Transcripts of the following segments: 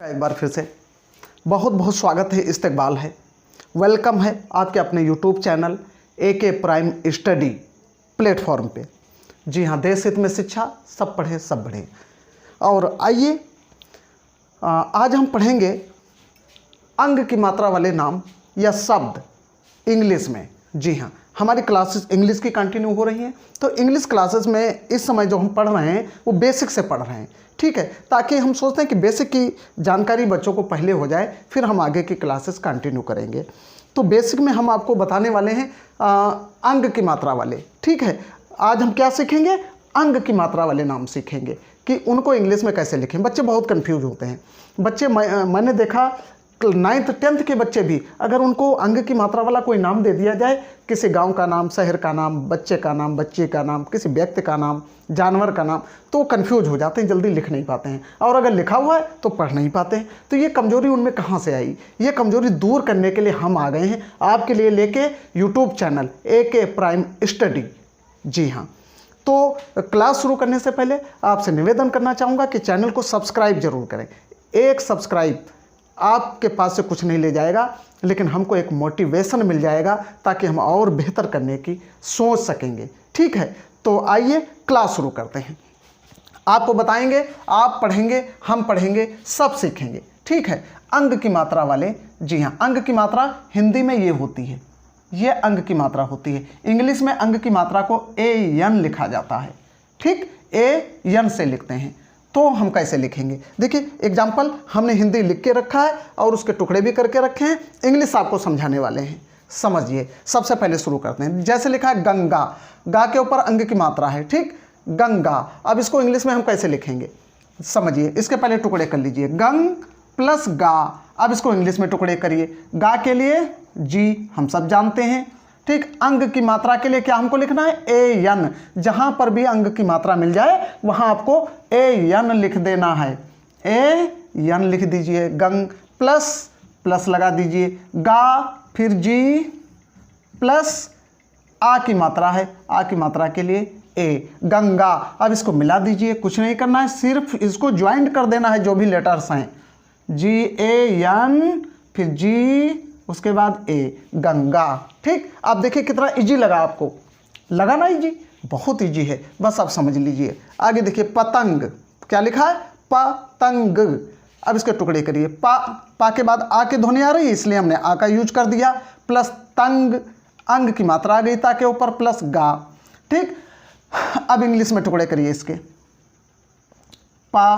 एक बार फिर से बहुत बहुत स्वागत है, इस्तकबाल है, वेलकम है आपके अपने YouTube channel AK prime study platform पे। जी हाँ, देश हित में शिक्षा, सब पढ़े सब बढ़े। और आइए आज हम पढ़ेंगे अंग की मात्रा वाले नाम या शब्द इंग्लिश में। जी हाँ, हमारी क्लासेस इंग्लिश की कंटिन्यू हो रही हैं, तो इंग्लिश क्लासेस में इस समय जो हम पढ़ रहे हैं वो बेसिक से पढ़ रहे हैं, ठीक है, ताकि हम सोचते हैं कि बेसिक की जानकारी बच्चों को पहले हो जाए, फिर हम आगे की क्लासेस कंटिन्यू करेंगे। तो बेसिक में हम आपको बताने वाले हैं अंग की मात्रा वाले, ठीक है। आज हम क्या सीखेंगे? अंग की मात्रा वाले नाम सीखेंगे कि उनको इंग्लिश में कैसे लिखें। बच्चे बहुत कंफ्यूज होते हैं। बच्चे मैंने देखा 9th 10th के बच्चे भी अगर उनको अंग की मात्रा वाला कोई नाम दे दिया जाए, किसी गांव का नाम, शहर का नाम, बच्चे का नाम, बच्ची का नाम, किसी व्यक्ति का नाम, जानवर का नाम, तो कंफ्यूज हो जाते हैं, जल्दी लिख नहीं पाते हैं, और अगर लिखा हुआ है तो पढ़ नहीं पाते हैं। तो ये कमजोरी उनमें कहाँ से आई? ये कमजोरी दूर करने के लिए हम आ गए हैं आपके लिए लेके YouTube channel AK prime study. जी हाँ, तो क्लास शुरू करने से पहले आपसे निवेदन करना चाहूँगा कि चैनल को सब्सक्राइब जरूर करें। एक सब्सक्राइब आपके पास से कुछ नहीं ले जाएगा, लेकिन हमको एक मोटिवेशन मिल जाएगा ताकि हम और बेहतर करने की सोच सकेंगे, ठीक है। तो आइए क्लास शुरू करते हैं। आपको बताएंगे, आप पढ़ेंगे, हम पढ़ेंगे, सब सीखेंगे, ठीक है। अंग की मात्रा वाले, जी हाँ, अंग की मात्रा हिंदी में ये होती है, ये अंग की मात्रा होती है। इंग्लिश में अंग की मात्रा को AN लिखा जाता है, ठीक, AN से लिखते हैं। तो हम कैसे लिखेंगे? देखिए एग्जाम्पल हमने हिंदी लिख के रखा है और उसके टुकड़े भी करके रखे हैं, इंग्लिश आपको समझाने वाले हैं, समझिए। सबसे पहले शुरू करते हैं। जैसे लिखा है गंगा, गा के ऊपर अंग की मात्रा है, ठीक, गंगा। अब इसको इंग्लिश में हम कैसे लिखेंगे समझिए। इसके पहले टुकड़े कर लीजिए, गंग प्लस गा। अब इसको इंग्लिश में टुकड़े करिए। गा के लिए G हम सब जानते हैं, ठीक। अंग की मात्रा के लिए क्या हमको लिखना है? AN। जहां पर भी अंग की मात्रा मिल जाए वहां आपको AN लिख देना है, AN लिख दीजिए। गंग प्लस प्लस लगा दीजिए, गा, फिर G प्लस आ की मात्रा है, आ की मात्रा के लिए A, गंगा। अब इसको मिला दीजिए, कुछ नहीं करना है, सिर्फ इसको ज्वाइंट कर देना है, जो भी लेटर्स हैं, GAN फिर G उसके बाद A, गंगा, ठीक। आप देखिए कितना इजी लगा आपको, लगा ना इजी? बहुत इजी है, बस आप समझ लीजिए। आगे देखिए पतंग, क्या लिखा है? पतंग। अब इसके टुकड़े करिए, पा के बाद आ की ध्वनि आ रही है, इसलिए हमने आ का यूज कर दिया, प्लस तंग, अंग की मात्रा आ गई ता के ऊपर, प्लस गा, ठीक। अब इंग्लिश में टुकड़े करिए इसके, पा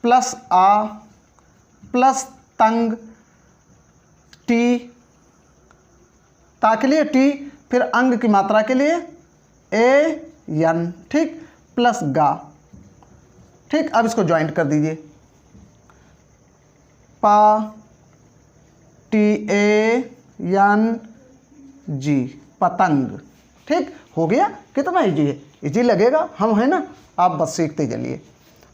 प्लस आ प्लस तंग, टी, ता के लिए टी, फिर अंग की मात्रा के लिए AN, ठीक, प्लस गा, ठीक। अब इसको ज्वाइंट कर दीजिए, पा TAN G, पतंग, ठीक हो गया। कितना इजी है? इजी लगेगा, हम है ना, आप बस सीखते चलिए।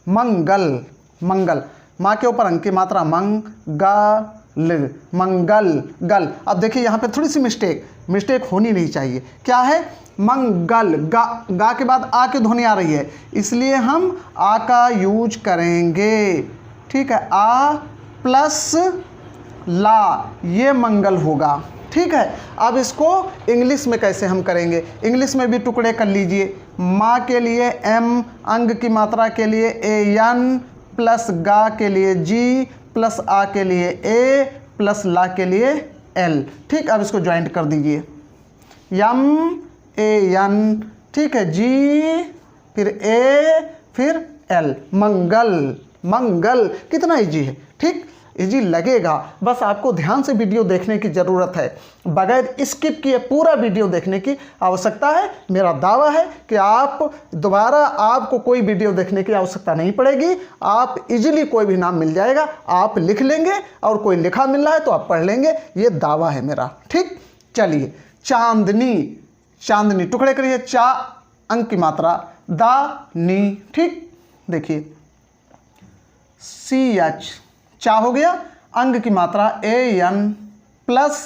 मंगल, मंगल, माँ के ऊपर अंग की मात्रा, मंगल, मंगल, गल। अब देखिए यहाँ पे थोड़ी सी मिस्टेक होनी नहीं चाहिए। क्या है? मंगल, गा, गा के बाद आ की ध्वनि आ रही है, इसलिए हम आ का यूज करेंगे, ठीक है। आ प्लस ला, ये मंगल होगा, ठीक है। अब इसको इंग्लिश में कैसे हम करेंगे? इंग्लिश में भी टुकड़े कर लीजिए। माँ के लिए M, अंग की मात्रा के लिए AN, प्लस गा के लिए G, प्लस आ के लिए A, प्लस ला के लिए L, ठीक। अब इसको ज्वाइंट कर दीजिए, MAN, ठीक है, G फिर A फिर L, मंगल, मंगल। कितना इजी है, ठीक, इजी लगेगा। बस आपको ध्यान से वीडियो देखने की ज़रूरत है, बगैर स्किप किए पूरा वीडियो देखने की आवश्यकता है। मेरा दावा है कि आप दोबारा आपको कोई वीडियो देखने की आवश्यकता नहीं पड़ेगी, आप इजीली कोई भी नाम मिल जाएगा, आप लिख लेंगे, और कोई लिखा मिल रहा है तो आप पढ़ लेंगे, ये दावा है मेरा, ठीक। चलिए, चांदनी, चांदनी, टुकड़े करिए, चा अंग की मात्रा, दा नी, ठीक। देखिए CH, चा हो गया, अंग की मात्रा AN, प्लस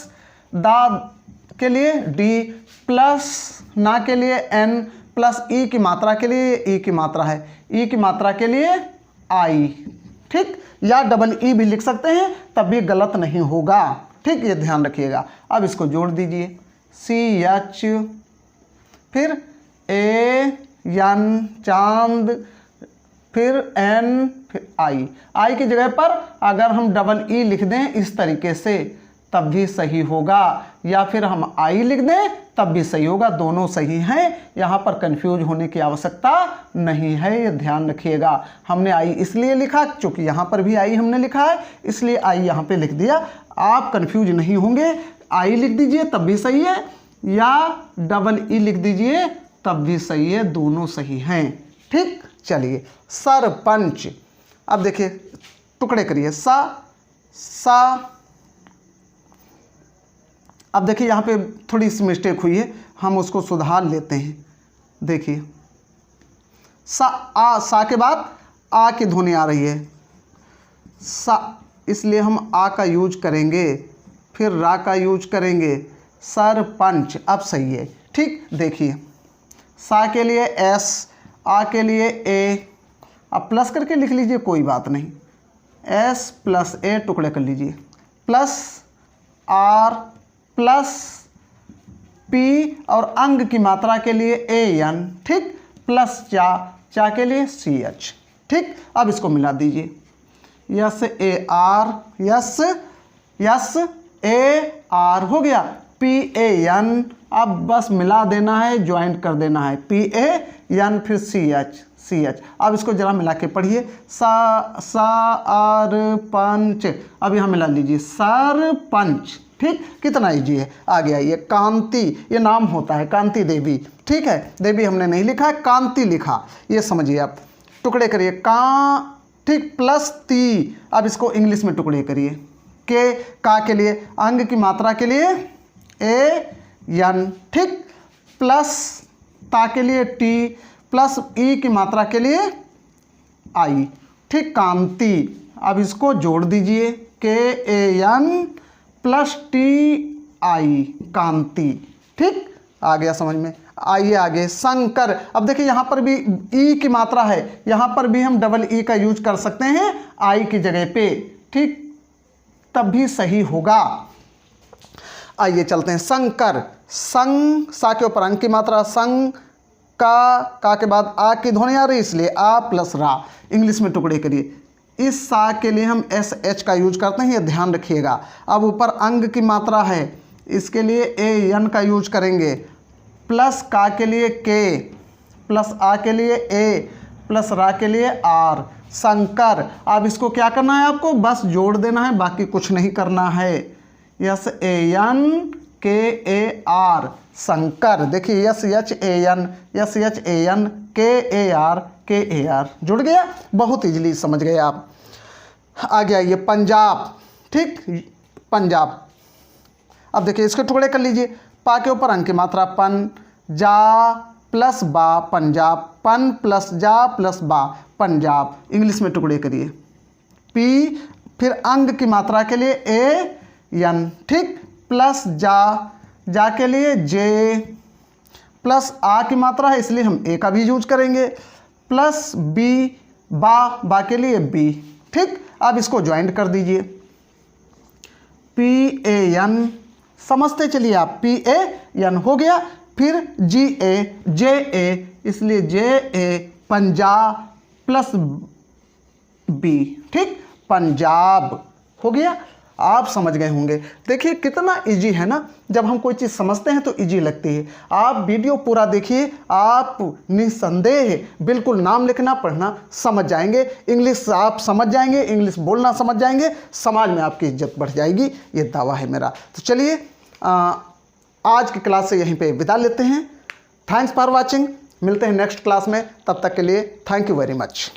दा के लिए D, प्लस ना के लिए N, प्लस ई की मात्रा के लिए ई की मात्रा है, ई की मात्रा के लिए I, ठीक, या डबल ई भी लिख सकते हैं, तब भी गलत नहीं होगा। ठीक, ये ध्यान रखिएगा। अब इसको जोड़ दीजिए, CH, फिर AN चांद, फिर N, फिर I की जगह पर अगर हम डबल ई लिख दें इस तरीके से तब भी सही होगा, या फिर हम I लिख दें तब भी सही होगा, दोनों सही हैं। यहाँ पर कंफ्यूज होने की आवश्यकता नहीं है, ये ध्यान रखिएगा। हमने I इसलिए लिखा क्योंकि यहाँ पर भी I हमने लिखा है, इसलिए I यहाँ पे लिख दिया। आप कंफ्यूज नहीं होंगे, I लिख दीजिए तब भी सही है, या डबल ई लिख दीजिए तब भी सही है, दोनों सही हैं। ठीक, चलिए सरपंच। अब देखिए टुकड़े करिए, सा। अब देखिए यहाँ पे थोड़ी सी मिस्टेक हुई है, हम उसको सुधार लेते हैं। देखिए सा के बाद आ की ध्वनि आ रही है, सा, इसलिए हम आ का यूज करेंगे, फिर रा का यूज करेंगे, सरपंच। अब सही है। ठीक, देखिए सा के लिए S, आ के लिए A, अब प्लस करके लिख लीजिए, कोई बात नहीं, S + A टुकड़े कर लीजिए, प्लस R प्लस P, और अंग की मात्रा के लिए AN, ठीक, प्लस चा के लिए CH। ठीक, अब इसको मिला दीजिए, SAR हो गया, PAN। अब बस मिला देना है, ज्वाइंट कर देना है, PAN फिर CH। अब इसको जरा मिला के पढ़िए, सरपंच। अब यहाँ मिला लीजिए, सरपंच। ठीक, कितना इजी है। आगे आइए, कांति, ये नाम होता है, कांति देवी। ठीक है, देवी हमने नहीं लिखा है, कांति लिखा, ये समझिए आप। टुकड़े करिए, ठीक, प्लस ती। अब इसको इंग्लिश में टुकड़े करिए, का के लिए अंग की मात्रा के लिए AN, ठीक, प्लस ता के लिए T, प्लस ई की मात्रा के लिए I। ठीक, कांति। अब इसको जोड़ दीजिए, KAN प्लस TI, कांति। ठीक, आ गया समझ में। आइए आगे, शंकर। अब देखिए यहाँ पर भी ई की मात्रा है, यहाँ पर भी हम डबल ई का यूज कर सकते हैं आई की जगह पे। ठीक, तब भी सही होगा। आइए चलते हैं, शंकर। संग, सा के ऊपर अंग की मात्रा, संग, का के बाद आ की ध्वनि आ रही, इसलिए आ प्लस रा। इंग्लिश में टुकड़े करिए, इस सा के लिए हम SH का यूज करते हैं, ये ध्यान रखिएगा। अब ऊपर अंग की मात्रा है, इसके लिए AN का यूज करेंगे, प्लस का के लिए K, प्लस आ के लिए A, प्लस रा के लिए R, शंकर। अब इसको क्या करना है आपको, बस जोड़ देना है, बाकी कुछ नहीं करना है। SANKAR, शंकर। देखिए SHAN, KAR, जुड़ गया, बहुत इजीली समझ गए आप। आगे आइए, पंजाब। ठीक, पंजाब। अब देखिए इसके टुकड़े कर लीजिए, पा के ऊपर अंग की मात्रा पन, जा प्लस बा, पंजाब, पन प्लस जा प्लस बा, पंजाब। इंग्लिश में टुकड़े करिए, पी, फिर अंग की मात्रा के लिए AN, ठीक, प्लस जा के लिए J, प्लस आ की मात्रा है इसलिए हम A का भी यूज करेंगे, प्लस B, बा के लिए B। ठीक, अब इसको ज्वाइंट कर दीजिए, PAN, समझते चलिए आप, PAN हो गया, फिर JA, इसलिए JA, पंजाब प्लस B। ठीक, पंजाब हो गया। आप समझ गए होंगे। देखिए कितना इजी है ना, जब हम कोई चीज़ समझते हैं तो इजी लगती है। आप वीडियो पूरा देखिए, आप निसंदेह बिल्कुल नाम लिखना पढ़ना समझ जाएंगे, इंग्लिश आप समझ जाएंगे, इंग्लिश बोलना समझ जाएंगे, समाज में आपकी इज्जत बढ़ जाएगी, ये दावा है मेरा। तो चलिए आज की क्लास से यहीं पे विदा लेते हैं। थैंक्स फॉर वॉचिंग, मिलते हैं नेक्स्ट क्लास में, तब तक के लिए थैंक यू वेरी मच।